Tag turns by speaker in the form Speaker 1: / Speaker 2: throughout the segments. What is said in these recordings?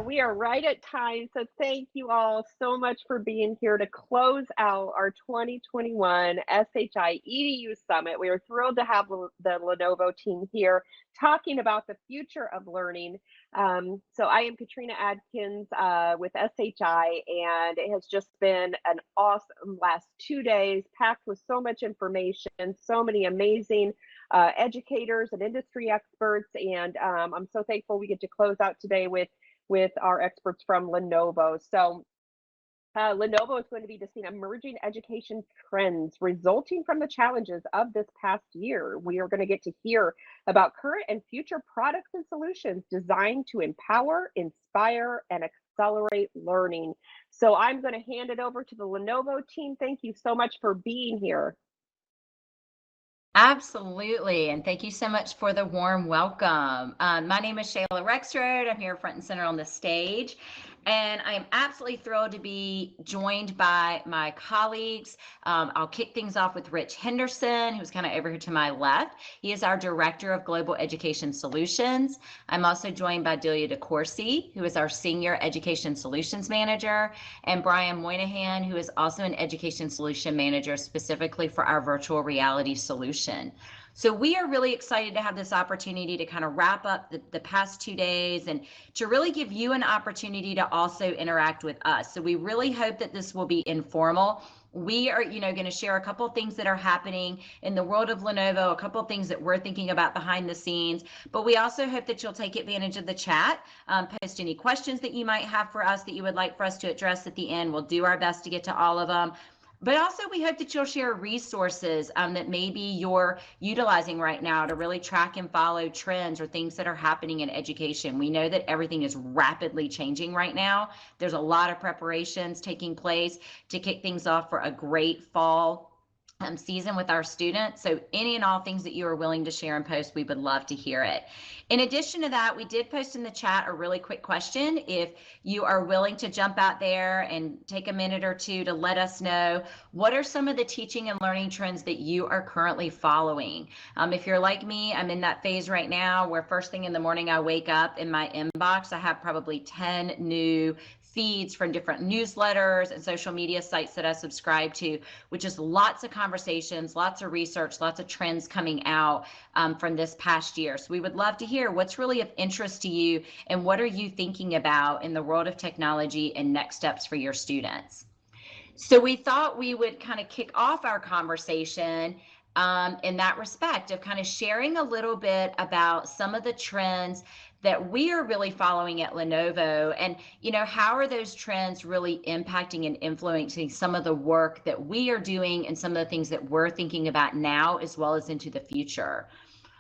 Speaker 1: we are right at time. So thank you all so much for being here to close out our 2021 SHI EDU Summit. We are thrilled to have the Lenovo team here talking about the future of learning. So I am Katrina Adkins with SHI, and it has just been an awesome last 2 days, packed with so much information, so many amazing educators and industry experts, and I'm so thankful we get to close out today with our experts from Lenovo. So Lenovo is going to be discussing emerging education trends resulting from the challenges of this past year. We are going to get to hear about current and future products and solutions designed to empower, inspire, and accelerate learning. So I'm going to hand it over to the Lenovo team. Thank you so much for being here.
Speaker 2: Absolutely, and thank you so much for the warm welcome. My name is Shayla Rexroad. I'm here front and center on the stage, and I am absolutely thrilled to be joined by my colleagues. I'll kick things off with Rich Henderson, who's kind of over here to my left. He is our Director of Global Education Solutions. I'm also joined by Delia DeCourcy, who is our Senior Education Solutions Manager, and Brian Moynihan, who is also an Education Solution Manager specifically for our virtual reality solution. So we are really excited to have this opportunity to kind of wrap up the past 2 days and to really give you an opportunity to also interact with us. So we really hope that this will be informal. We are, going to share a couple of things that are happening in the world of Lenovo, a couple of things that we're thinking about behind the scenes, but we also hope that you'll take advantage of the chat, post any questions that you might have for us that you would like for us to address at the end. We'll do our best to get to all of them. But also we hope that you'll share resources that maybe you're utilizing right now to really track and follow trends or things that are happening in education. We know that everything is rapidly changing right now. There's a lot of preparations taking place to kick things off for a great fall season with our students. So any and all things that you are willing to share and post, we would love to hear it. In addition to that, we did post in the chat a really quick question. If you are willing to jump out there and take a minute or two to let us know, what are some of the teaching and learning trends that you are currently following? If you're like me, I'm in that phase right now where first thing in the morning I wake up, in my inbox, I have probably 10 new feeds from different newsletters and social media sites that I subscribe to, which is lots of conversations, lots of research, lots of trends coming out from this past year. So we would love to hear what's really of interest to you and what are you thinking about in the world of technology and next steps for your students. So we thought we would kind of kick off our conversation in that respect of kind of sharing a little bit about some of the trends that we are really following at Lenovo, and how are those trends really impacting and influencing some of the work that we are doing and some of the things that we're thinking about now as well as into the future.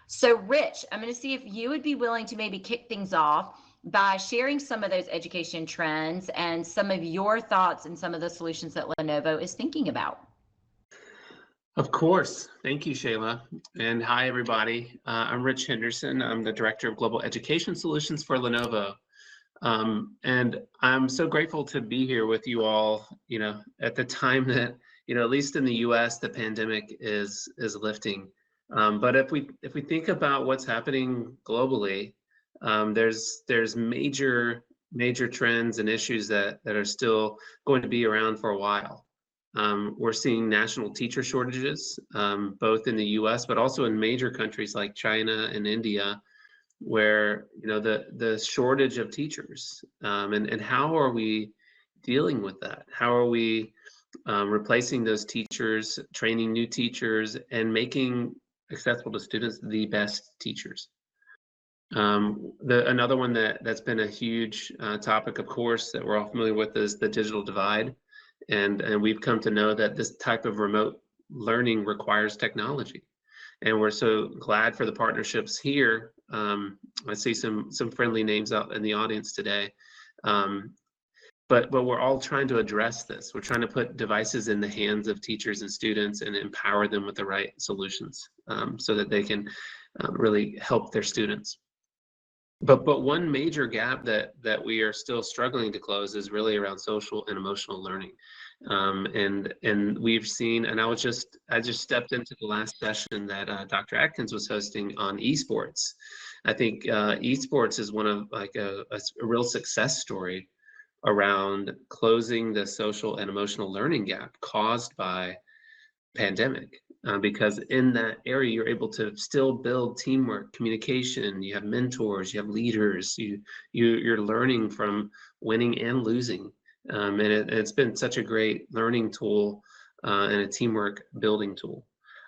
Speaker 2: So Rich, I'm going to see if you would be willing to maybe kick things off by sharing some of those education trends and some of your thoughts and some of the solutions that Lenovo is thinking about.
Speaker 3: Of course. Thank you, Shayla. And hi, everybody. I'm Rich Henderson. I'm the Director of Global Education Solutions for Lenovo. And I'm so grateful to be here with you all, at the time that, at least in the US, the pandemic is lifting. But if we think about what's happening globally, there's major trends and issues that are still going to be around for a while. We're seeing national teacher shortages, both in the US, but also in major countries like China and India, where the shortage of teachers, and how are we dealing with that? How are we replacing those teachers, training new teachers, and making accessible to students the best teachers? Another one that's been a huge topic, of course, that we're all familiar with is the digital divide. And we've come to know that this type of remote learning requires technology. And we're so glad for the partnerships here. I see some friendly names out in the audience today. But we're all trying to address this. We're trying to put devices in the hands of teachers and students and empower them with the right solutions so that they can really help their students. But one major gap that we are still struggling to close is really around social and emotional learning. And we've seen, and I just stepped into the last session that Dr. Atkins was hosting on esports. I think esports is one of like a real success story around closing the social and emotional learning gap caused by pandemic. Because in that area, you're able to still build teamwork, communication. You have mentors, you have leaders. You're learning from winning and losing, and it's been such a great learning tool and a teamwork building tool.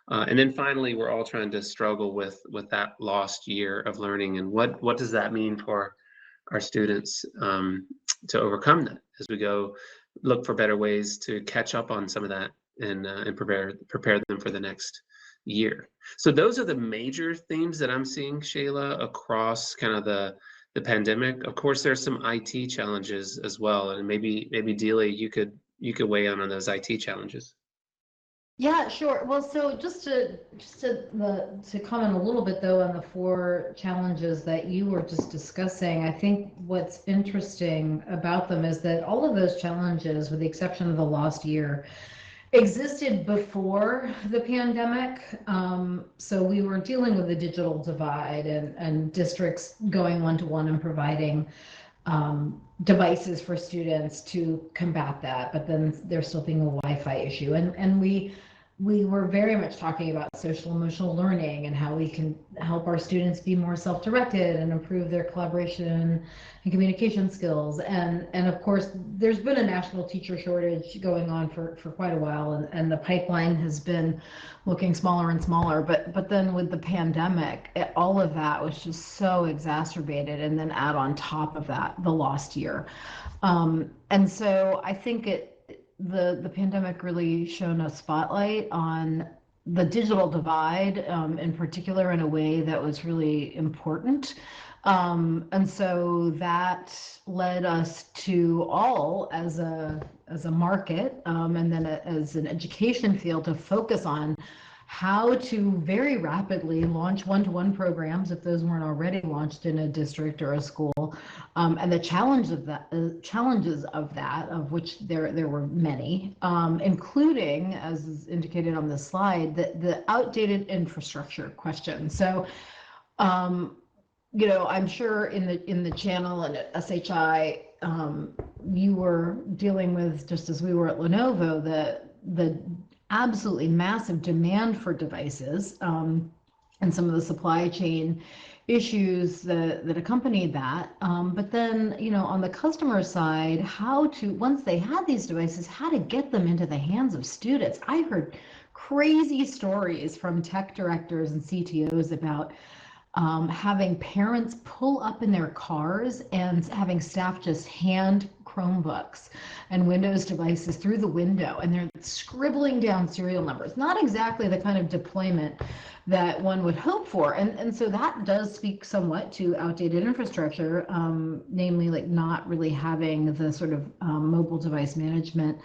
Speaker 3: And then finally, we're all trying to struggle with that lost year of learning, and what does that mean for our students to overcome that as we go look for better ways to catch up on some of that and prepare them for the next year. So those are the major themes that I'm seeing, Shayla, across kind of the pandemic. Of course, there's some IT challenges as well, and maybe Delia, you could weigh in on those IT challenges.
Speaker 4: Yeah, sure. Well, so just to comment a little bit though on the 4 challenges that you were just discussing, I think what's interesting about them is that all of those challenges, with the exception of the lost year, existed before the pandemic. So we were dealing with the digital divide and districts going one-to-one and providing devices for students to combat that, but then there's still being a Wi-Fi issue. And we were very much talking about social emotional learning and how we can help our students be more self-directed and improve their collaboration and communication skills. And of course, there's been a national teacher shortage going on for quite a while, and the pipeline has been looking smaller and smaller. But then with the pandemic, all of that was just so exacerbated, and then add on top of that the lost year. And so I think the pandemic really shone a spotlight on the digital divide, in particular, in a way that was really important. And so that led us to all, as a market, and then as an education field, to focus on how to very rapidly launch one-to-one programs if those weren't already launched in a district or a school, and the challenges of that, of which there were many, including, as is indicated on this slide, the outdated infrastructure question. So, I'm sure in the channel and at SHI, you were dealing with, just as we were at Lenovo, the absolutely massive demand for devices, and some of the supply chain issues that accompanied that. But then, on the customer side, once they had these devices, how to get them into the hands of students. I heard crazy stories from tech directors and CTOs about having parents pull up in their cars and having staff just hand Chromebooks and Windows devices through the window, and they're scribbling down serial numbers. Not exactly the kind of deployment that one would hope for. And so that does speak somewhat to outdated infrastructure, namely like not really having the sort of mobile device management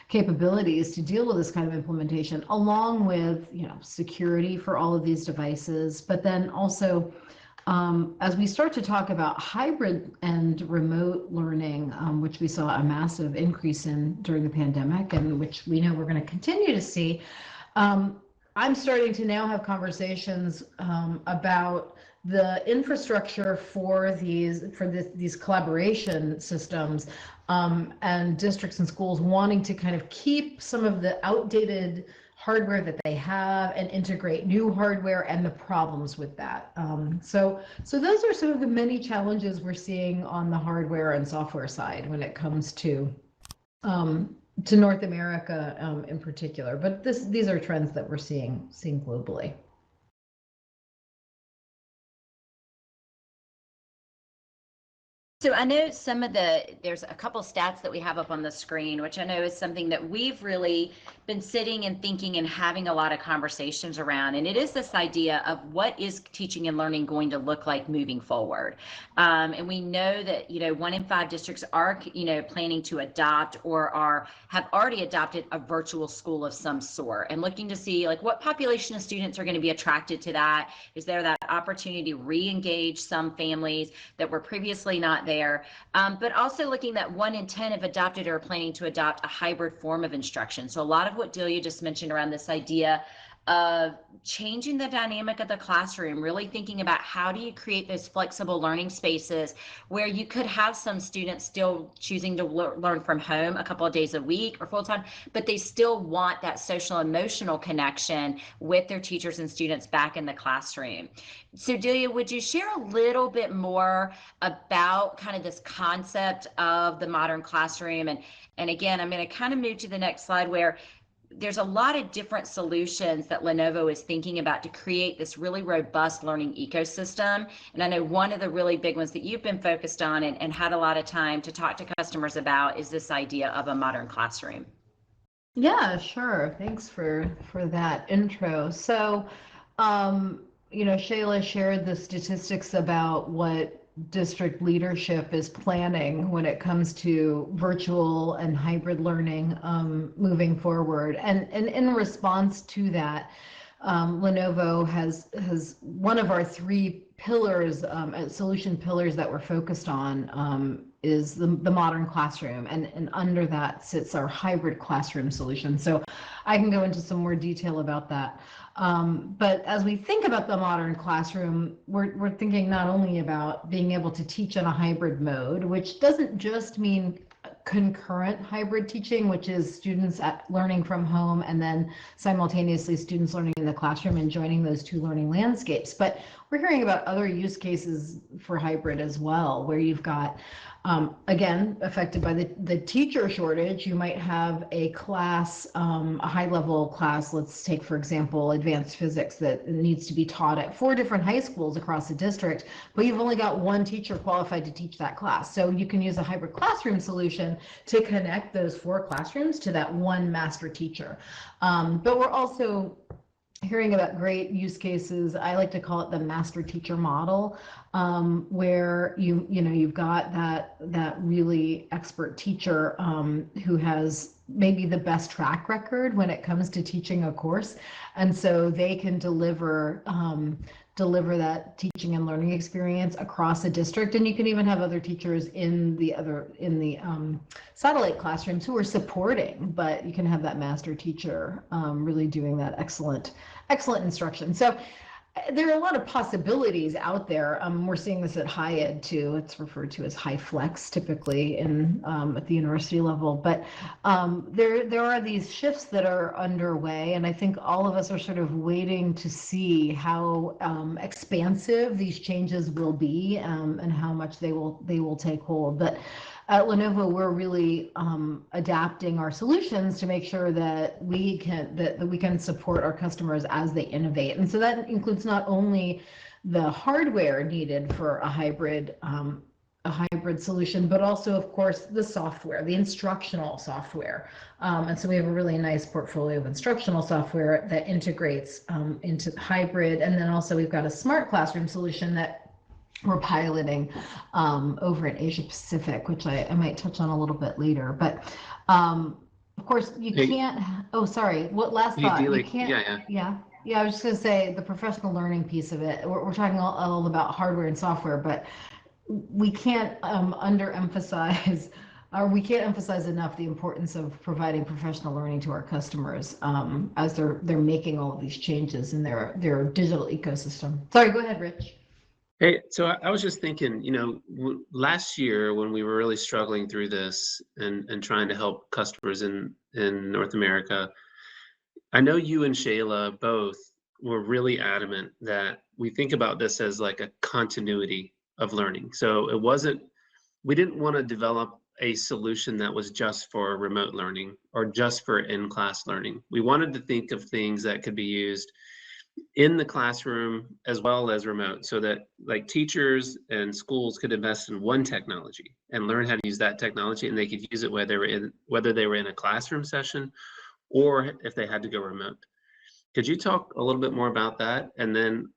Speaker 4: capabilities to deal with this kind of implementation, along with security for all of these devices. But then also, as we start to talk about hybrid and remote learning, which we saw a massive increase in during the pandemic, and which we know we're going to continue to see, I'm starting to now have conversations about the infrastructure for these collaboration systems, and districts and schools wanting to kind of keep some of the outdated hardware that they have and integrate new hardware, and the problems with that. So those are some of the many challenges we're seeing on the hardware and software side when it comes to North America, in particular. But these are trends that we're seeing globally.
Speaker 2: So I know there's a couple stats that we have up on the screen, which I know is something that we've really been sitting and thinking and having a lot of conversations around. And it is this idea of what is teaching and learning going to look like moving forward. And we know that, 1 in 5 districts are, planning to adopt or have already adopted a virtual school of some sort, and looking to see like what population of students are going to be attracted to that. Is there that that opportunity to re-engage some families that were previously not there, but also looking that 1 in 10 have adopted or are planning to adopt a hybrid form of instruction. So a lot of what Delia just mentioned around this idea of changing the dynamic of the classroom, really thinking about how do you create those flexible learning spaces where you could have some students still choosing to learn from home a couple of days a week or full time, but they still want that social emotional connection with their teachers and students back in the classroom. So Delia, would you share a little bit more about kind of this concept of the modern classroom? And again, I'm going to kind of move to the next slide where there's a lot of different solutions that Lenovo is thinking about to create this really robust learning ecosystem. And I know one of the really big ones that you've been focused on and had a lot of time to talk to customers about is this idea of a modern classroom.
Speaker 4: Yeah, sure. Thanks for that intro. So, Shayla shared the statistics about what district leadership is planning when it comes to virtual and hybrid learning moving forward. And in response to that, Lenovo has one of our 3 pillars, solution pillars that we're focused on is the modern classroom, and under that sits our hybrid classroom solution. So I can go into some more detail about that. But as we think about the modern classroom, we're thinking not only about being able to teach in a hybrid mode, which doesn't just mean concurrent hybrid teaching, which is students learning from home and then simultaneously students learning in the classroom and joining those 2 learning landscapes. But we're hearing about other use cases for hybrid as well, where you've got, again, affected by the teacher shortage. You might have a class, a high-level class, let's take, for example, advanced physics that needs to be taught at 4 different high schools across the district, but you've only got 1 teacher qualified to teach that class. So you can use a hybrid classroom solution to connect those 4 classrooms to that 1 master teacher. But we're also hearing about great use cases. I like to call it the master teacher model, where you've got that really expert teacher who has maybe the best track record when it comes to teaching a course, and so they can deliver that teaching and learning experience across a district. And you can even have other teachers in the satellite classrooms who are supporting, but you can have that master teacher really doing that excellent instruction. So there are a lot of possibilities out there. We're seeing this at high ed too. It's referred to as high flex typically at the university level. But there are these shifts that are underway, and I think all of us are sort of waiting to see how expansive these changes will be and how much they will take hold. But at Lenovo, we're really adapting our solutions to make sure that we can support our customers as they innovate. And so that includes not only the hardware needed for a hybrid solution, but also, of course, the software, the instructional software. And so we have a really nice portfolio of instructional software that integrates into hybrid. And then also we've got a smart classroom solution that we're piloting over in Asia Pacific, which I might touch on a little bit later. But of course, you can't. Oh, sorry. What last thought? You can't. Yeah. I was just going to say the professional learning piece of it. We're talking all about hardware and software, but we can't underemphasize, or we can't emphasize enough the importance of providing professional learning to our customers as they're making all of these changes in their digital ecosystem. Sorry. Go ahead, Rich.
Speaker 3: Hey, so I was just thinking, last year when we were really struggling through this and trying to help customers in North America, I know you and Shayla both were really adamant that we think about this as like a continuity of learning. So we didn't want to develop a solution that was just for remote learning or just for in-class learning. We wanted to think of things that could be used in the classroom as well as remote, so that like teachers and schools could invest in one technology and learn how to use that technology, and they could use it whether they were in a classroom session or if they had to go remote. Could you talk a little bit more about that? And then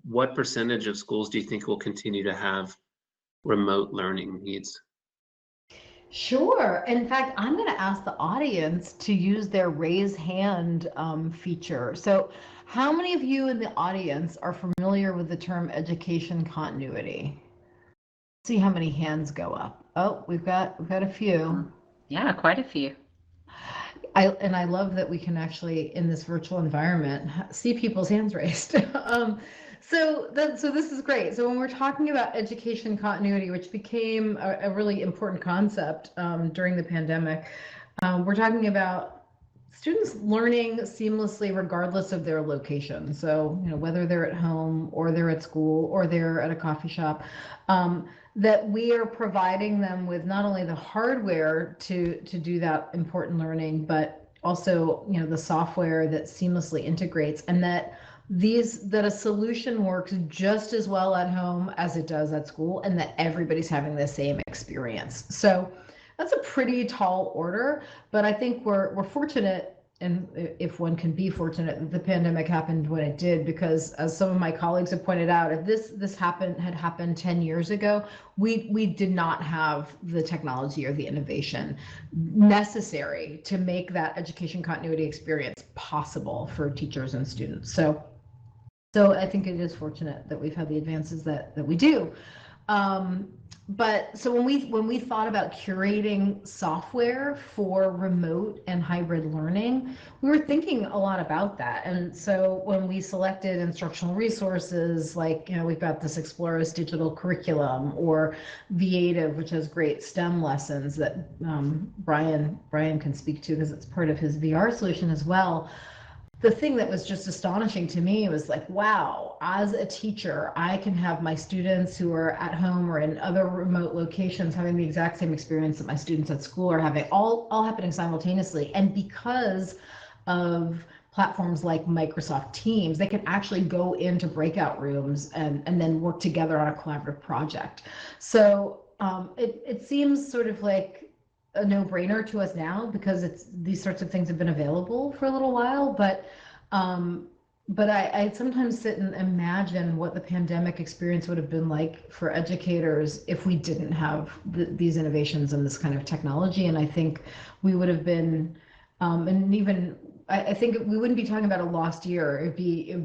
Speaker 3: what percentage of schools do you think will continue to have remote learning needs?
Speaker 4: Sure. In fact, I'm going to ask the audience to use their raise hand feature. So, how many of you in the audience are familiar with the term education continuity? See how many hands go up. Oh, we've got a few.
Speaker 2: Yeah, quite a few.
Speaker 4: I love that we can actually, in this virtual environment, see people's hands raised. So this is great. So when we're talking about education continuity, which became a really important concept during the pandemic, we're talking about students learning seamlessly regardless of their location. So, whether they're at home or they're at school or they're at a coffee shop, that we are providing them with not only the hardware to do that important learning, but also, the software that seamlessly integrates, and that a solution works just as well at home as it does at school, and that everybody's having the same experience. So that's a pretty tall order, but I think we're fortunate, and if one can be fortunate, that the pandemic happened when it did, because as some of my colleagues have pointed out, if this had happened 10 years ago, we did not have the technology or the innovation necessary to make that education continuity experience possible for teachers and students. So I think it is fortunate that we've had the advances that we do. But so when we thought about curating software for remote and hybrid learning, we were thinking a lot about that. And so when we selected instructional resources, like, we've got this Exploris digital curriculum, or Viative, which has great STEM lessons that Brian can speak to, because it's part of his VR solution as well. The thing that was just astonishing to me was like, wow, as a teacher, I can have my students who are at home or in other remote locations having the exact same experience that my students at school are having, all happening simultaneously. And because of platforms like Microsoft Teams, they can actually go into breakout rooms and then work together on a collaborative project. So it seems sort of like a no-brainer to us now, because these sorts of things have been available for a little while, but I sometimes sit and imagine what the pandemic experience would have been like for educators if we didn't have these innovations and this kind of technology. And I think we would have been, and even I think we wouldn't be talking about a lost year. It'd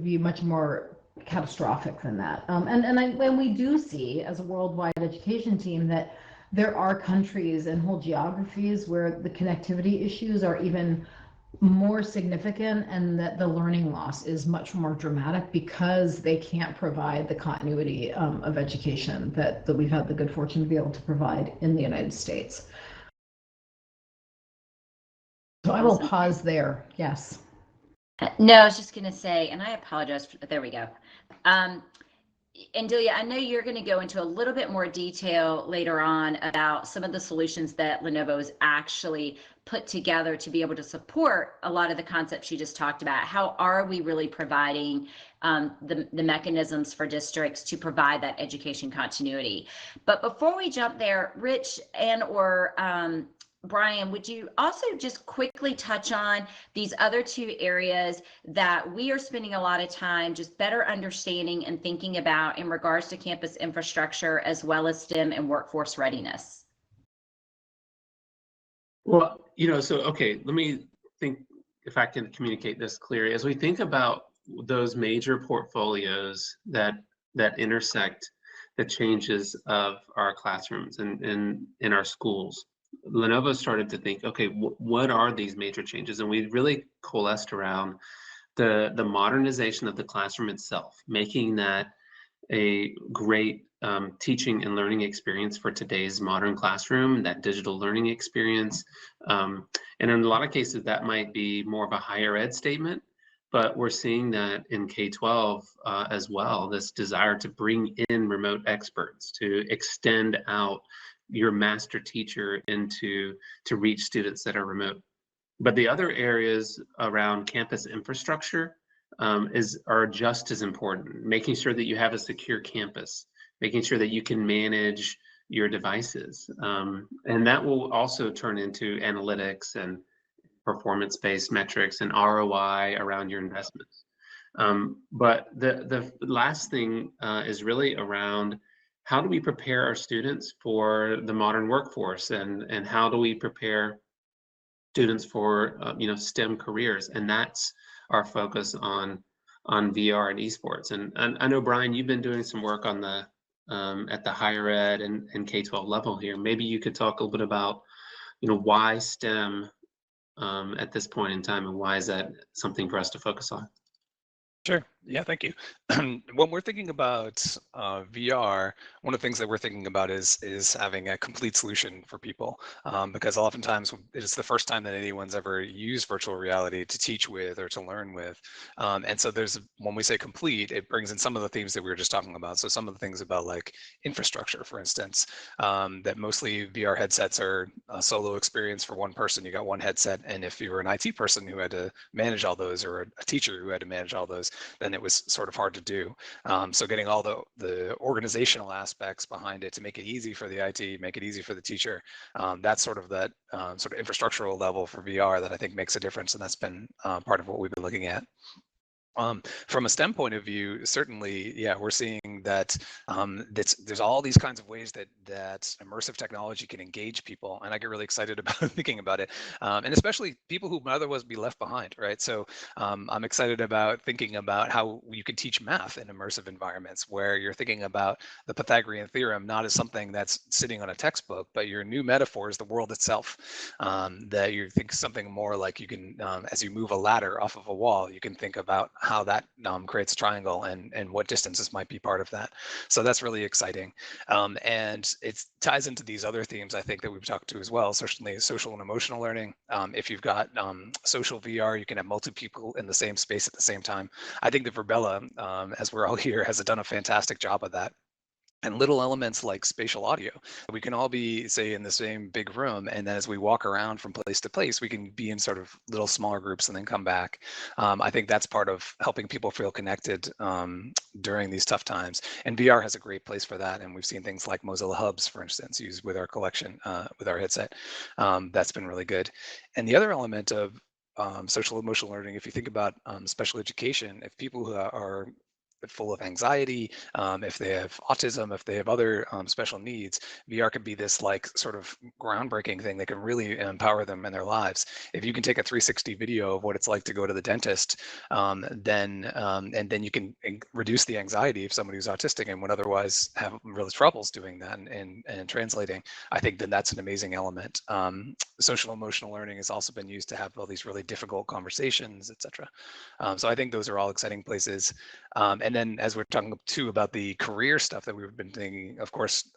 Speaker 4: be much more catastrophic than that. And we do see, as a worldwide education team, that there are countries and whole geographies where the connectivity issues are even more significant, and that the learning loss is much more dramatic because they can't provide the continuity of education that we've had the good fortune to be able to provide in the United States. So I will pause there. Yes.
Speaker 2: No, I was just going to say, and I apologize there we go. And Delia, I know you're going to go into a little bit more detail later on about some of the solutions that Lenovo has actually put together to be able to support a lot of the concepts you just talked about. How are we really providing the mechanisms for districts to provide that education continuity? But before we jump there, Rich or Brian, would you also just quickly touch on these other two areas that we are spending a lot of time just better understanding and thinking about in regards to campus infrastructure, as well as STEM and workforce readiness?
Speaker 3: Well, okay, let me think if I can communicate this clearly. As we think about those major portfolios that intersect the changes of our classrooms and in our schools, Lenovo started to think, okay, what are these major changes? And we really coalesced around the modernization of the classroom itself, making that a great teaching and learning experience for today's modern classroom, that digital learning experience. And in a lot of cases, that might be more of a higher ed statement, but we're seeing that in K-12 as well, this desire to bring in remote experts, to extend out your master teacher to reach students that are remote. But the other areas around campus infrastructure are just as important. Making sure that you have a secure campus, making sure that you can manage your devices. And that will also turn into analytics and performance-based metrics and ROI around your investments. But the last thing is really around how do we prepare our students for the modern workforce, and how do we prepare students for STEM careers? And that's our focus on VR and esports. And I know, Brian, you've been doing some work on the at the higher ed and K-12 level here. Maybe you could talk a little bit about why STEM at this point in time, and why is that something for us to focus on?
Speaker 5: Sure. Yeah, thank you. When we're thinking about VR, one of the things that we're thinking about is having a complete solution for people, because oftentimes it's the first time that anyone's ever used virtual reality to teach with or to learn with. And so when we say complete, it brings in some of the themes that we were just talking about. So some of the things about like infrastructure, for instance, that mostly VR headsets are a solo experience for one person. You got one headset, and if you were an IT person who had to manage all those, or a teacher who had to manage all those, then it was sort of hard to do. So getting all the organizational aspects behind it to make it easy for the IT, make it easy for the teacher, that's sort of that sort of infrastructural level for VR that I think makes a difference, and that's been part of what we've been looking at. From a STEM point of view, certainly, yeah, we're seeing that there's all these kinds of ways that immersive technology can engage people, and I get really excited about thinking about it, and especially people who might otherwise be left behind, right? So I'm excited about thinking about how you can teach math in immersive environments, where you're thinking about the Pythagorean theorem not as something that's sitting on a textbook, but your new metaphor is the world itself. That you think something more like you can, as you move a ladder off of a wall, you can think about how that creates a triangle and what distances might be part of that. So that's really exciting. And it ties into these other themes, I think, that we've talked to as well, certainly social and emotional learning. If you've got social VR, you can have multiple people in the same space at the same time. I think that Verbella, as we're all here, has done a fantastic job of that. And little elements like spatial audio. We can all be, say, in the same big room, and then as we walk around from place to place, we can be in sort of little smaller groups and then come back. I think that's part of helping people feel connected during these tough times. And VR has a great place for that. And we've seen things like Mozilla Hubs, for instance, used with our collection, with our headset. That's been really good. And the other element of social emotional learning, if you think about special education, if people who are full of anxiety, if they have autism, if they have other special needs, VR can be this like sort of groundbreaking thing that can really empower them in their lives. If you can take a 360 video of what it's like to go to the dentist, then you can reduce the anxiety of somebody who's autistic and would otherwise have really troubles doing that and translating. I think then that's an amazing element. Social emotional learning has also been used to have all these really difficult conversations, etc. So I think those are all exciting places. And then as we're talking too about the career stuff that we've been thinking, of course,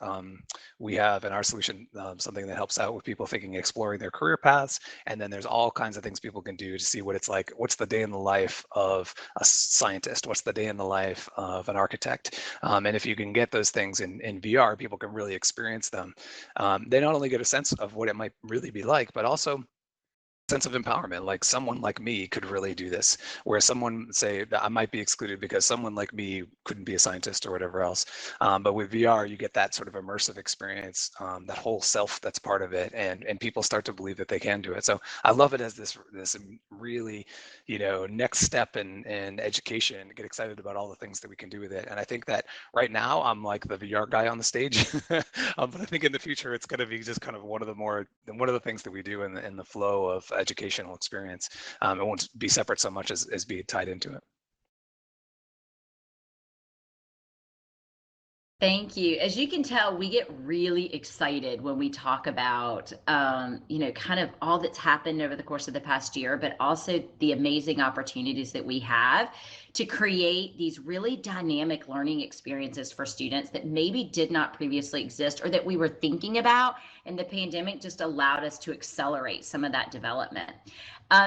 Speaker 5: we have in our solution something that helps out with people thinking, exploring their career paths. And then there's all kinds of things people can do to see what it's like. What's the day in the life of a scientist? What's the day in the life of an architect? And if you can get those things in VR, people can really experience them. They not only get a sense of what it might really be like, but also sense of empowerment, like someone like me could really do this, where someone say that I might be excluded because someone like me couldn't be a scientist or whatever else, but with VR you get that sort of immersive experience, that whole self that's part of it, and people start to believe that they can do it. So I love it as this really next step in education. Get excited about all the things that we can do with it, and I think that right now I'm like the VR guy on the stage, but I think in the future it's going to be just kind of one of the things that we do in the flow of educational experience. It won't be separate so much as being tied into it.
Speaker 2: Thank you. As you can tell, we get really excited when we talk about, kind of all that's happened over the course of the past year, but also the amazing opportunities that we have to create these really dynamic learning experiences for students that maybe did not previously exist, or that we were thinking about, and the pandemic just allowed us to accelerate some of that development.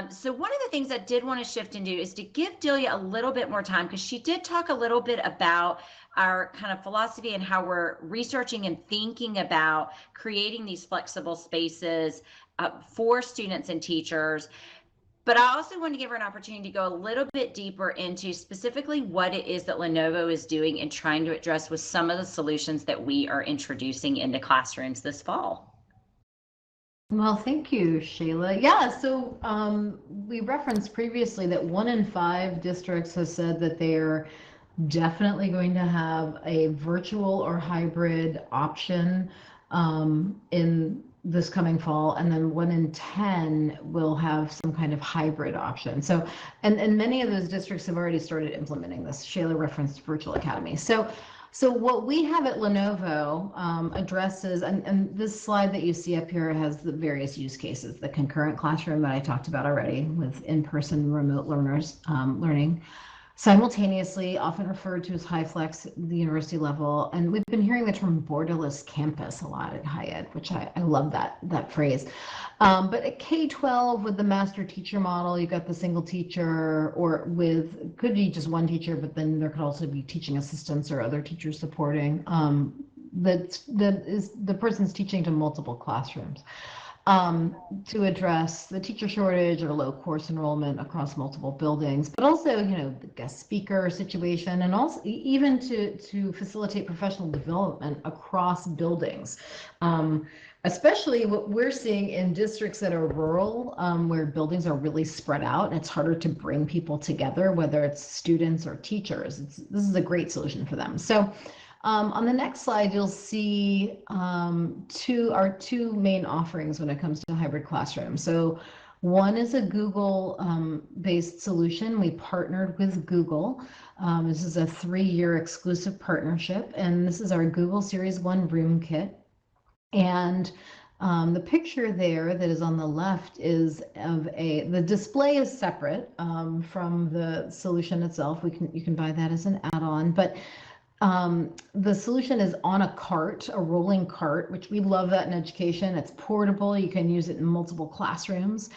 Speaker 2: So one of the things I did want to shift into is to give Delia a little bit more time, because she did talk a little bit about our kind of philosophy and how we're researching and thinking about creating these flexible spaces for students and teachers. But I also want to give her an opportunity to go a little bit deeper into specifically what it is that Lenovo is doing and trying to address with some of the solutions that we are introducing into classrooms this fall.
Speaker 4: Well, thank you, Shayla. Yeah, so we referenced previously that 1 in 5 districts has said that they're definitely going to have a virtual or hybrid option in this coming fall, and then 1 in 10 will have some kind of hybrid option. So, and many of those districts have already started implementing this. Shayla referenced Virtual Academy. So what we have at Lenovo addresses, and this slide that you see up here has the various use cases, the concurrent classroom that I talked about already with in-person remote learners learning simultaneously, often referred to as high flex at the university level. And we've been hearing the term borderless campus a lot at high ed, which I love that phrase. But at K-12 with the master teacher model, you've got the single teacher, or with, could be just one teacher, but then there could also be teaching assistants or other teachers supporting. That is the person's teaching to multiple classrooms. To address the teacher shortage or low course enrollment across multiple buildings, but also, the guest speaker situation, and also even to facilitate professional development across buildings. Especially what we're seeing in districts that are rural, where buildings are really spread out and it's harder to bring people together, whether it's students or teachers. This is a great solution for them. So on the next slide, you'll see our two main offerings when it comes to hybrid classroom. So one is a Google based solution. We partnered with Google. This is a 3-year exclusive partnership, and this is our Google Series 1 Room Kit. And the picture there that is on the left is of the display is separate from the solution itself. You can buy that as an add-on, but the solution is on a cart, a rolling cart, which we love that in education. It's portable. You can use it in multiple classrooms.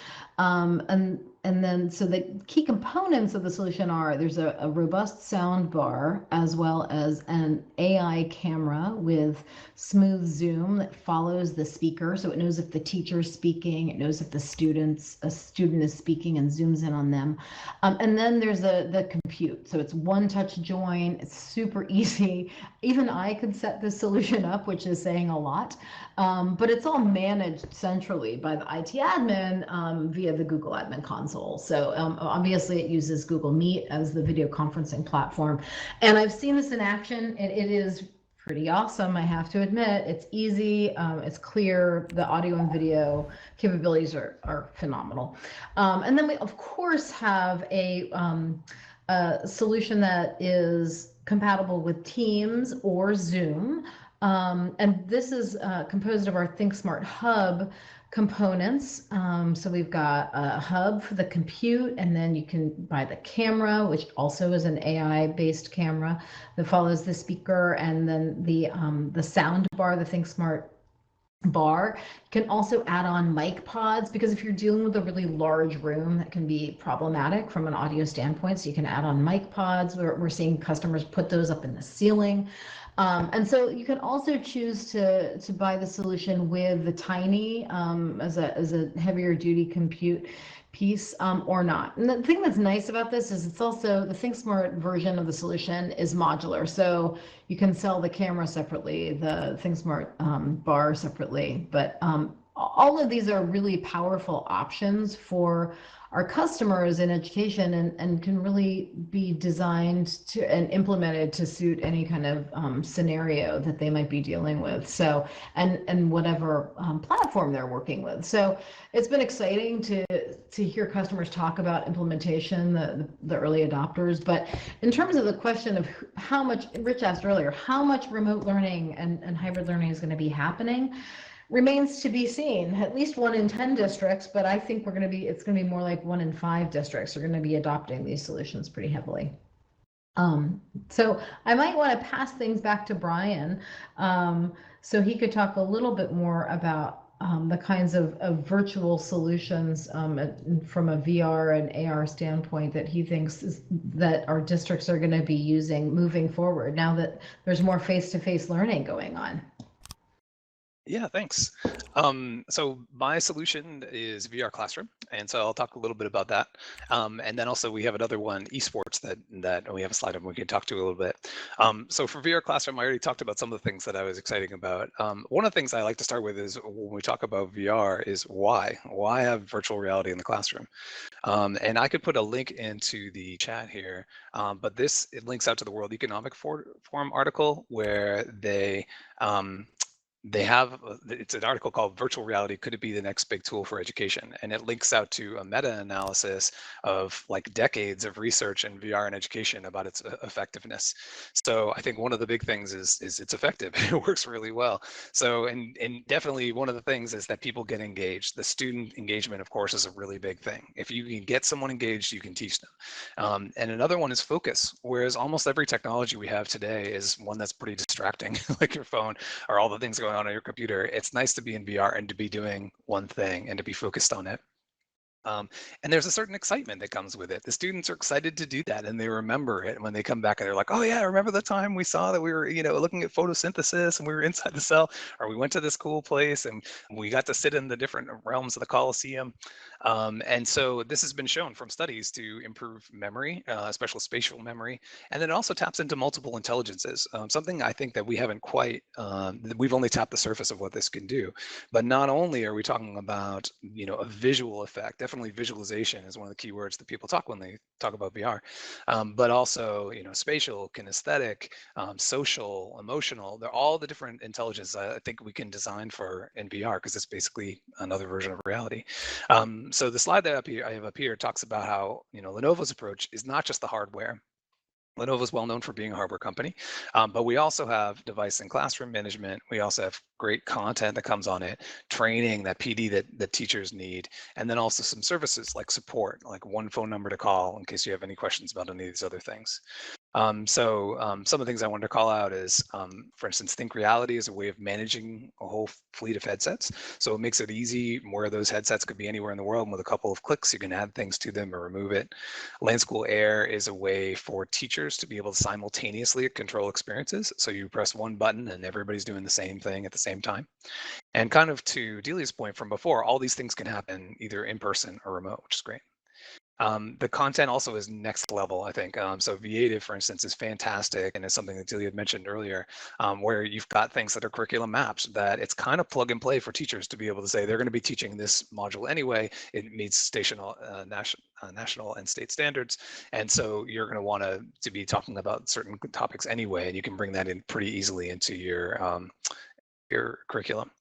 Speaker 4: And then, so the key components of the solution are there's a robust sound bar, as well as an AI camera with smooth zoom that follows the speaker. So it knows if the teacher is speaking, it knows if a student is speaking and zooms in on them. And then there's the compute. So it's one touch join. It's super easy. Even I could set this solution up, which is saying a lot. But it's all managed centrally by the IT admin via the Google Admin Console. So obviously it uses Google Meet as the video conferencing platform. And I've seen this in action, and it is pretty awesome, I have to admit. It's easy, it's clear, the audio and video capabilities are phenomenal. And then we, of course, have a solution that is compatible with Teams or Zoom. And this is composed of our ThinkSmart Hub components. So we've got a hub for the compute, and then you can buy the camera, which also is an AI-based camera that follows the speaker, and then the sound bar, the ThinkSmart bar. You can also add on mic pods, because if you're dealing with a really large room, that can be problematic from an audio standpoint. So you can add on mic pods. We're seeing customers put those up in the ceiling. And so you can also choose to buy the solution with the Tiny as a heavier duty compute piece or not. And the thing that's nice about this is it's also the ThinkSmart version of the solution is modular. So you can sell the camera separately, the ThinkSmart bar separately, but all of these are really powerful options for our customers in education, and can really be designed to and implemented to suit any kind of scenario that they might be dealing with. So, and whatever platform they're working with. So it's been exciting to hear customers talk about implementation, the early adopters. But in terms of the question of how much, Rich asked earlier, how much remote learning and hybrid learning is going to be happening, remains to be seen. At least 1 in 10 districts, but I think it's going to be more like 1 in 5 districts are going to be adopting these solutions pretty heavily. So I might want to pass things back to Brian, so he could talk a little bit more about the kinds of virtual solutions from a VR and AR standpoint that he thinks that our districts are going to be using moving forward, now that there's more face-to-face learning going on.
Speaker 5: Yeah, thanks. So my solution is VR Classroom, and so I'll talk a little bit about that. And then also we have another one, esports, that we have a slide of we can talk to a little bit. So for VR Classroom, I already talked about some of the things that I was excited about. One of the things I like to start with is when we talk about VR is why? Why have virtual reality in the classroom? And I could put a link into the chat here, but it links out to the World Economic Forum article where they have it's an article called virtual reality, could it be the next big tool for education, and it links out to a meta-analysis of like decades of research in VR and education about its effectiveness. So I think one of the big things is it's effective. It works really well. So and definitely one of the things is that people get engaged. The student engagement, of course, is a really big thing. If you can get someone engaged, you can teach them. And another one is focus, whereas almost every technology we have today is one that's pretty distracting, like your phone or all the things going on your computer. It's nice to be in VR and to be doing one thing and to be focused on it. And there's a certain excitement that comes with it. The students are excited to do that, and they remember it when they come back and they're like, "Oh yeah, I remember the time we saw that we were, looking at photosynthesis and we were inside the cell, or we went to this cool place and we got to sit in the different realms of the Colosseum." And so this has been shown from studies to improve memory, especially spatial memory, and then it also taps into multiple intelligences. Something I think that we haven't quite, we've only tapped the surface of what this can do. But not only are we talking about, a visual effect, definitely visualization is one of the key words that people talk when they talk about VR, but also, spatial, kinesthetic, social, emotional, they're all the different intelligence I think we can design for in VR because it's basically another version of reality. So the slide that I have up here talks about how, Lenovo's approach is not just the hardware. Lenovo is well known for being a hardware company, but we also have device and classroom management. We also have great content that comes on it, training, that PD that teachers need, and then also some services like support, like one phone number to call in case you have any questions about any of these other things. Some of the things I wanted to call out is, for instance, Think Reality is a way of managing a whole fleet of headsets. So it makes it easy where those headsets could be anywhere in the world. And with a couple of clicks, you can add things to them or remove it. Land School Air is a way for teachers to be able to simultaneously control experiences. So you press one button and everybody's doing the same thing at the same time. And kind of to Delia's point from before, all these things can happen either in person or remote, which is great. The content also is next level, I think. So Viative, for instance, is fantastic, and it's something that Delia had mentioned earlier, where you've got things that are curriculum maps that it's kind of plug and play for teachers to be able to say they're going to be teaching this module anyway. It meets national and state standards, and so you're going to want to be talking about certain topics anyway, and you can bring that in pretty easily into your curriculum.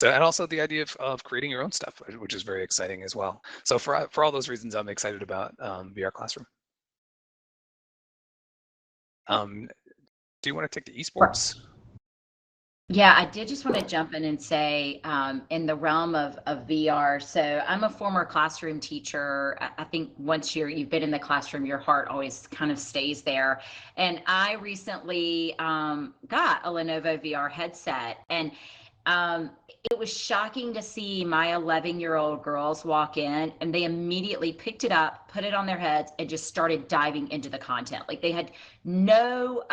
Speaker 5: So, and also the idea of creating your own stuff, which is very exciting as well. So for all those reasons, I'm excited about VR Classroom. Do you want to take the esports?
Speaker 2: Yeah, I did just want to jump in and say, in the realm of VR, so I'm a former classroom teacher. I think once you've been in the classroom, your heart always kind of stays there. And I recently got a Lenovo VR headset, and it was shocking to see my 11-year-old girls walk in and they immediately picked it up, put it on their heads, and just started diving into the content. Like they had no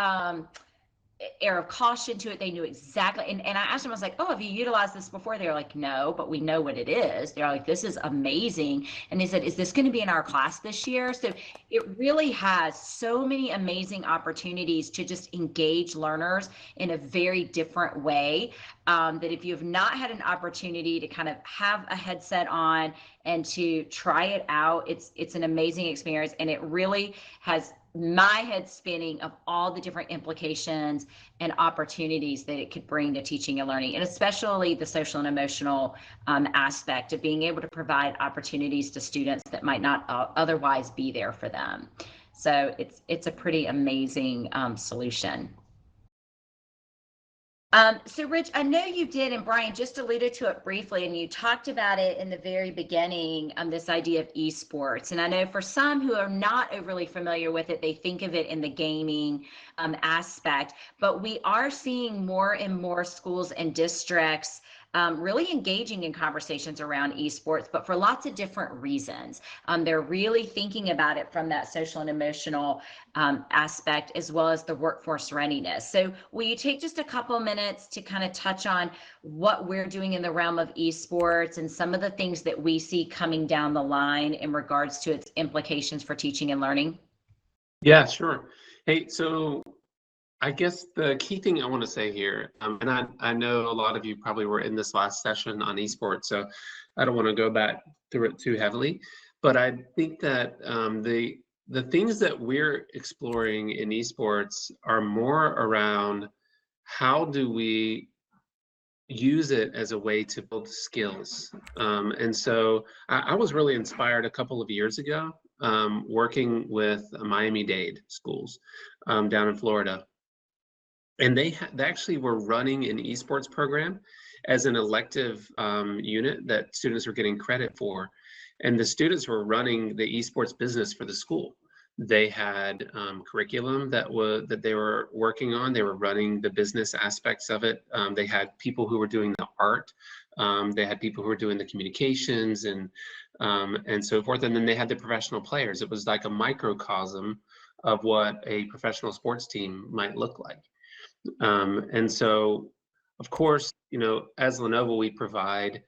Speaker 2: air of caution to it. They knew exactly. And I asked them, I was like, "Oh, have you utilized this before?" They're like, "No, but we know what it is." They're like, "This is amazing." And they said, "Is this going to be in our class this year?" So it really has so many amazing opportunities to just engage learners in a very different way. That if you have not had an opportunity to kind of have a headset on and to try it out, it's an amazing experience. And it really has my head spinning of all the different implications and opportunities that it could bring to teaching and learning, and especially the social and emotional aspect of being able to provide opportunities to students that might not otherwise be there for them. So it's a pretty amazing solution. So Rich, I know you did, and Brian just alluded to it briefly, and you talked about it in the very beginning, this idea of esports. And I know for some who are not overly familiar with it, they think of it in the gaming aspect, but we are seeing more and more schools and districts really engaging in conversations around esports, but for lots of different reasons. They're really thinking about it from that social and emotional aspect, as well as the workforce readiness. So will you take just a couple minutes to kind of touch on what we're doing in the realm of esports and some of the things that we see coming down the line in regards to its implications for teaching and learning?
Speaker 3: Yeah, sure. Hey, so I guess the key thing I want to say here, and I know a lot of you probably were in this last session on esports, so I don't want to go back through it too heavily, but I think that the things that we're exploring in esports are more around how do we use it as a way to build skills. And so I was really inspired a couple of years ago working with Miami-Dade schools down in Florida. And they actually were running an esports program as an elective unit that students were getting credit for. And the students were running the esports business for the school. They had curriculum that they were working on. They were running the business aspects of it. They had people who were doing the art. They had people who were doing the communications and so forth. And then they had the professional players. It was like a microcosm of what a professional sports team might look like. And so, of course, you know, as Lenovo, we provide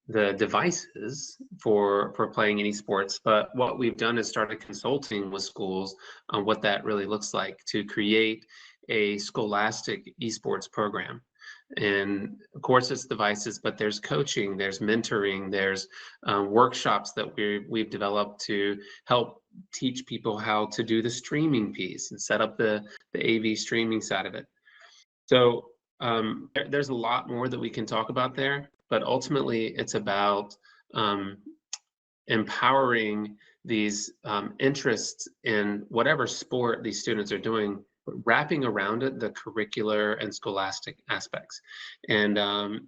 Speaker 3: the devices for playing any sports, but what we've done is started consulting with schools on what that really looks like to create a scholastic esports program. And of course, it's devices, but there's coaching, there's mentoring, there's workshops that we've developed to help teach people how to do the streaming piece and set up the AV streaming side of it. So there's a lot more that we can talk about there, but ultimately it's about empowering these interests in whatever sport these students are doing, wrapping around it the curricular and scholastic aspects. And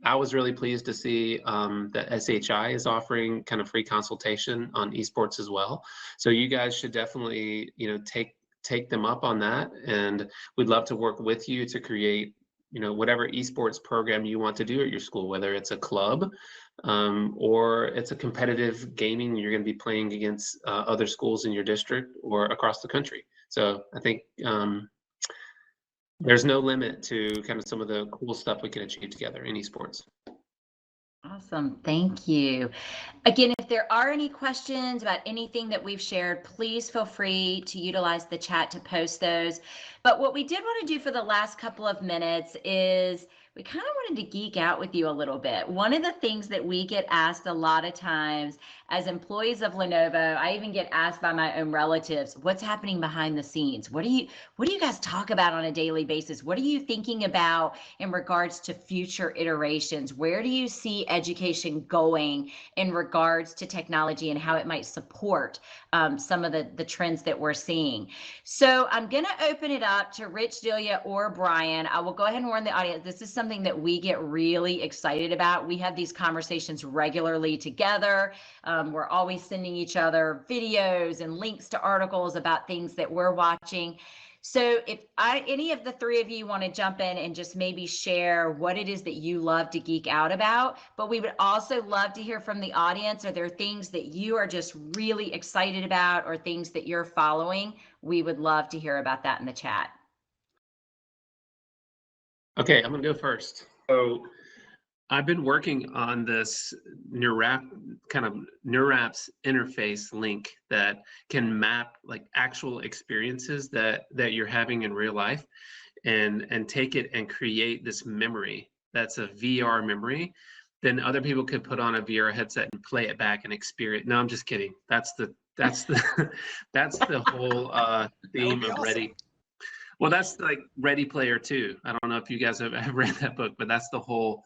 Speaker 3: I was really pleased to see that SHI is offering kind of free consultation on esports as well. So you guys should definitely, you know, take them up on that, and we'd love to work with you to create, you know, whatever esports program you want to do at your school, whether it's a club or it's a competitive gaming, you're going to be playing against other schools in your district or across the country. So I think there's no limit to kind of some of the cool stuff we can achieve together in esports.
Speaker 2: Awesome. Thank you. Again, if there are any questions about anything that we've shared, please feel free to utilize the chat to post those. But what we did want to do for the last couple of minutes is we kind of wanted to geek out with you a little bit. One of the things that we get asked a lot of times as employees of Lenovo, I even get asked by my own relatives, what's happening behind the scenes? What do you guys talk about on a daily basis? What are you thinking about in regards to future iterations? Where do you see education going in regards to technology and how it might support some of the trends that we're seeing? So I'm going to open it up to Rich, Delia, or Brian. I will go ahead and warn the audience, this is something that we get really excited about. We have these conversations regularly together. We're always sending each other videos and links to articles about things that we're watching. So if any of the three of you want to jump in and just maybe share what it is that you love to geek out about, but we would also love to hear from the audience. Are there things that you are just really excited about or things that you're following? We would love to hear about that in the chat.
Speaker 3: Okay, I'm gonna go first. So I've been working on this NeurApps interface link that can map like actual experiences that you're having in real life and take it and create this memory that's a VR memory. Then other people could put on a VR headset and play it back and experience. No, I'm just kidding. That's the that's the whole theme of
Speaker 5: awesome.
Speaker 3: Ready. Well, that's like Ready Player 2. I don't know if you guys have read that book, but that's the whole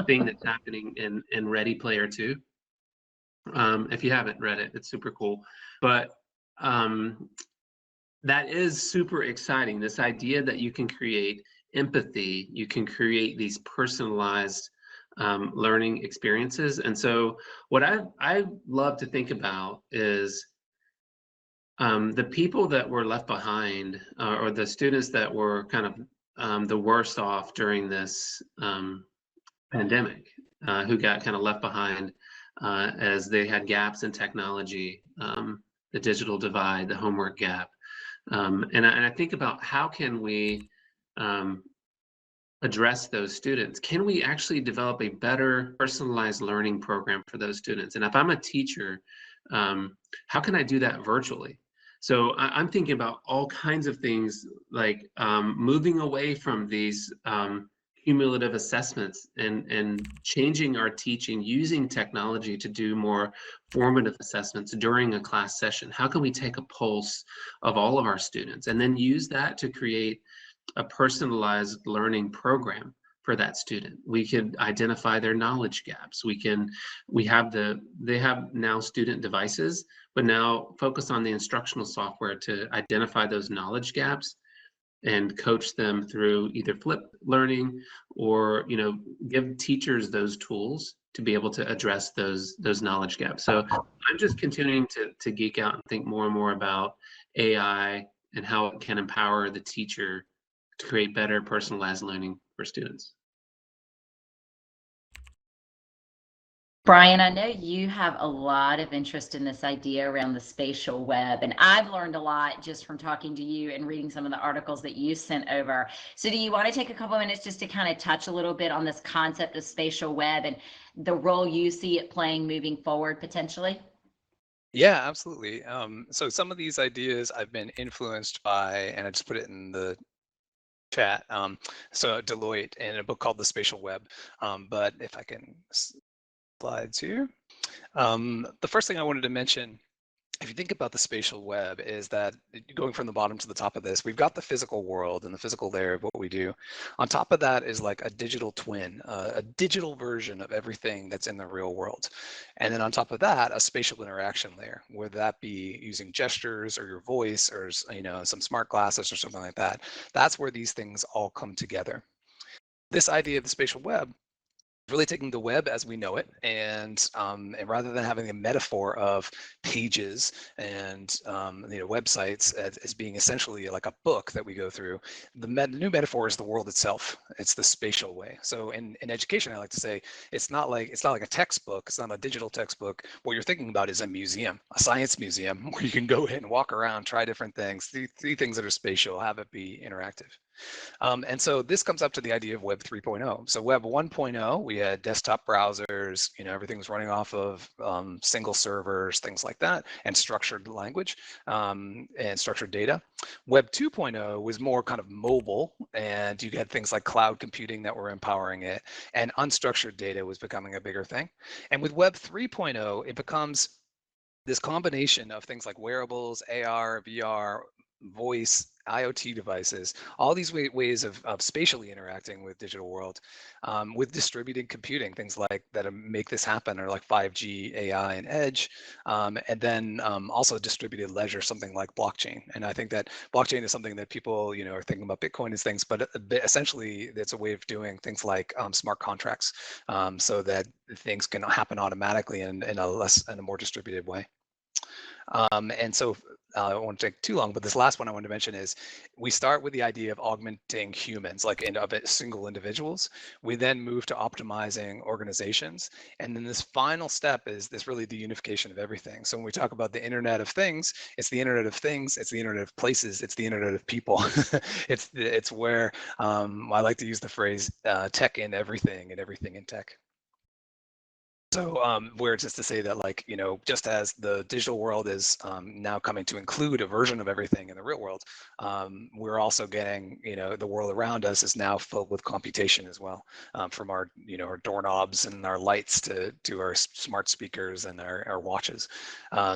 Speaker 3: thing that's happening in Ready Player 2. If you haven't read it, it's super cool. But that is super exciting. This idea that you can create empathy, you can create these personalized learning experiences. And so what I love to think about is the people that were left behind or the students that were kind of the worst off during this pandemic, who got kind of left behind as they had gaps in technology, the digital divide, the homework gap. And I think about how can we address those students? Can we actually develop a better personalized learning program for those students? And if I'm a teacher, how can I do that virtually? So I'm thinking about all kinds of things like moving away from these cumulative assessments and changing our teaching, using technology to do more formative assessments during a class session. How can we take a pulse of all of our students and then use that to create a personalized learning program for that student? We could identify their knowledge gaps. They have now student devices, but now focus on the instructional software to identify those knowledge gaps and coach them through either flipped learning or, give teachers those tools to be able to address those knowledge gaps. So I'm just continuing to geek out and think more and more about AI and how it can empower the teacher to create better personalized learning for students.
Speaker 2: Brian, I know you have a lot of interest in this idea around the spatial web, and I've learned a lot just from talking to you and reading some of the articles that you sent over. So do you want to take a couple minutes just to kind of touch a little bit on this concept of spatial web and the role you see it playing moving forward potentially?
Speaker 5: Yeah, absolutely. So some of these ideas I've been influenced by, and I just put it in the chat. So Deloitte in a book called The Spatial Web. But if I can slides here. The first thing I wanted to mention, if you think about the spatial web, is that going from the bottom to the top of this, we've got the physical world and the physical layer of what we do. On top of that is like a digital twin, a digital version of everything that's in the real world. And then on top of that, a spatial interaction layer, whether that be using gestures or your voice or some smart glasses or something like that. That's where these things all come together. This idea of the spatial web really taking the web as we know it, and rather than having a metaphor of pages and websites as being essentially like a book that we go through, the new metaphor is the world itself. It's the spatial way. So in education, I like to say it's not like a textbook. It's not a digital textbook. What you're thinking about is a museum, a science museum, where you can go in and walk around, try different things, see things that are spatial, have it be interactive. And so this comes up to the idea of Web 3.0. So Web 1.0, we had desktop browsers, everything was running off of single servers, things like that, and structured language and structured data. Web 2.0 was more kind of mobile, and you had things like cloud computing that were empowering it, and unstructured data was becoming a bigger thing. And with Web 3.0, it becomes this combination of things like wearables, AR, VR, voice, IoT devices, all these ways of spatially interacting with digital world, with distributed computing, things like that make this happen are like 5G, AI, and edge, and then also distributed ledger, something like blockchain. And I think that blockchain is something that people, are thinking about Bitcoin as things, but essentially it's a way of doing things like smart contracts, so that things can happen automatically in a more distributed way. And so I don't want to take too long, but this last one I wanted to mention is we start with the idea of augmenting humans, like of single individuals. We then move to optimizing organizations. And then this final step is really the unification of everything. So when we talk about the Internet of Things, it's the Internet of Things, it's the Internet of Places, it's the Internet of People. it's where I like to use the phrase tech in everything and everything in tech. So where it's just to say that, like, just as the digital world is now coming to include a version of everything in the real world, we're also getting, the world around us is now filled with computation as well, from our, our doorknobs and our lights to our smart speakers and our watches.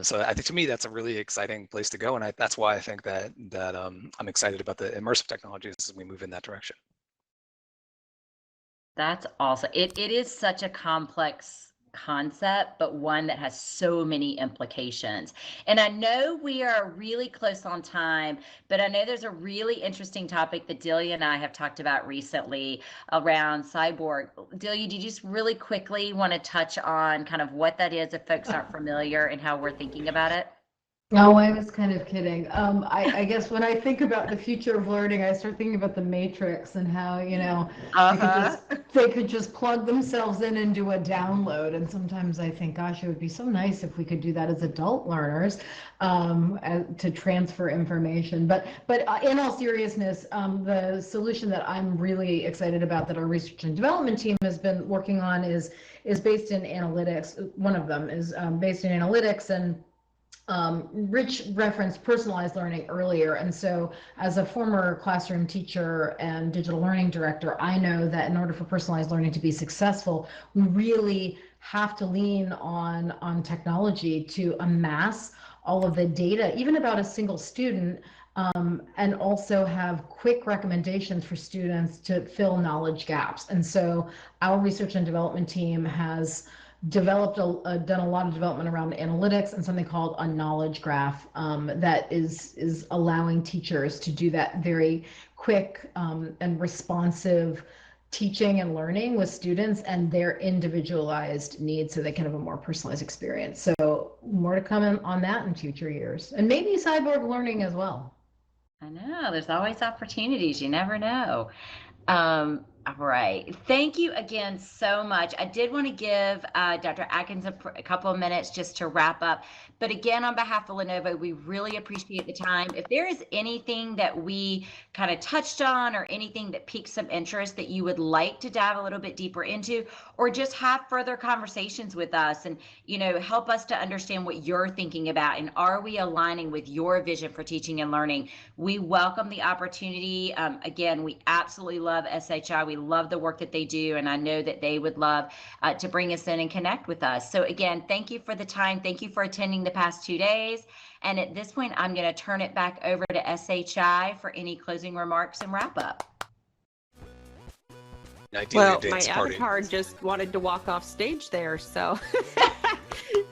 Speaker 5: So I think to me, that's a really exciting place to go. And that's why I think that I'm excited about the immersive technologies as we move in that direction.
Speaker 2: That's awesome. It is such a complex concept, but one that has so many implications. And I know we are really close on time, but I know there's a really interesting topic that Delia and I have talked about recently around cyborg. Delia, do you just really quickly want to touch on kind of what that is if folks aren't familiar and how we're thinking about it?
Speaker 4: No, I was kind of kidding. I guess when I think about the future of learning, I start thinking about the Matrix and how,
Speaker 2: Uh-huh.
Speaker 4: they could just plug themselves in and do a download. And sometimes I think, gosh, it would be so nice if we could do that as adult learners, to transfer information. But in all seriousness, the solution that I'm really excited about that our research and development team has been working on is based in analytics. One of them is based in analytics, and Rich referenced personalized learning earlier, and so as a former classroom teacher and digital learning director, I know that in order for personalized learning to be successful, we really have to lean on technology to amass all of the data, even about a single student, and also have quick recommendations for students to fill knowledge gaps. And so our research and development team has done a lot of development around analytics and something called a knowledge graph, that is allowing teachers to do that very quick, and responsive teaching and learning with students and their individualized needs, so they can have a more personalized experience. So more to come on that in future years, and maybe cyborg learning as well.
Speaker 2: I know there's always opportunities. You never know. All right. Thank you again so much. I did want to give Dr. Atkins a couple of minutes just to wrap up. But again, on behalf of Lenovo, we really appreciate the time. If there is anything that we kind of touched on or anything that piques some interest that you would like to dive a little bit deeper into, or just have further conversations with us and, help us to understand what you're thinking about and are we aligning with your vision for teaching and learning, we welcome the opportunity. Again, we absolutely love SHI. We love the work that they do, and I know that they would love to bring us in and connect with us. So again, thank you for the time. Thank you for attending the past 2 days. And at this point, I'm going to turn it back over to SHI for any closing remarks and wrap up.
Speaker 1: Well, my avatar just wanted to walk off stage there, so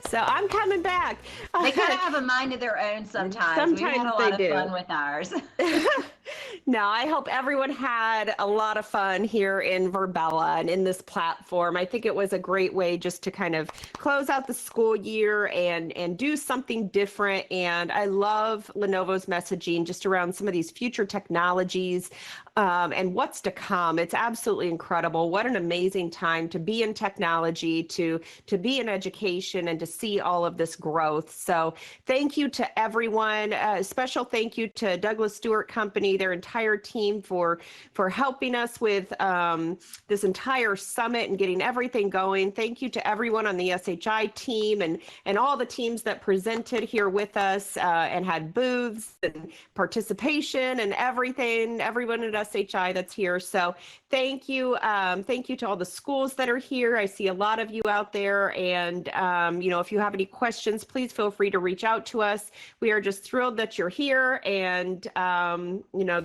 Speaker 1: so I'm coming back.
Speaker 2: They kind of have a mind of their own sometimes.
Speaker 1: Sometimes
Speaker 2: we had a lot of fun with ours.
Speaker 1: No, I hope everyone had a lot of fun here in Verbella and in this platform. I think it was a great way just to kind of close out the school year and do something different. And I love Lenovo's messaging just around some of these future technologies and what's to come. It's absolutely incredible. What an amazing time to be in technology, to be in education, and to see all of this growth. So thank you to everyone. Special thank you to Douglas Stewart Company, their entire team for helping us with this entire summit and getting everything going. Thank you to everyone on the SHI team and all the teams that presented here with us and had booths and participation and everything, everyone at SHI that's here. So thank you. Thank you to all the schools that are here. I see a lot of you out there. And, if you have any questions, please feel free to reach out to us. We are just thrilled that you're here. And,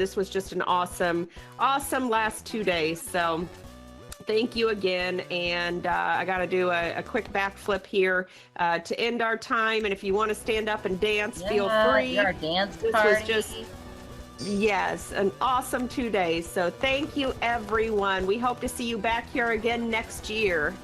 Speaker 1: this was just an awesome last 2 days. So thank you again. And I got to do a quick backflip here to end our time. And if you want to stand up and dance, feel free.
Speaker 2: Our dance
Speaker 1: this
Speaker 2: party.
Speaker 1: was just, yes, an awesome 2 days. So thank you, everyone. We hope to see you back here again next year.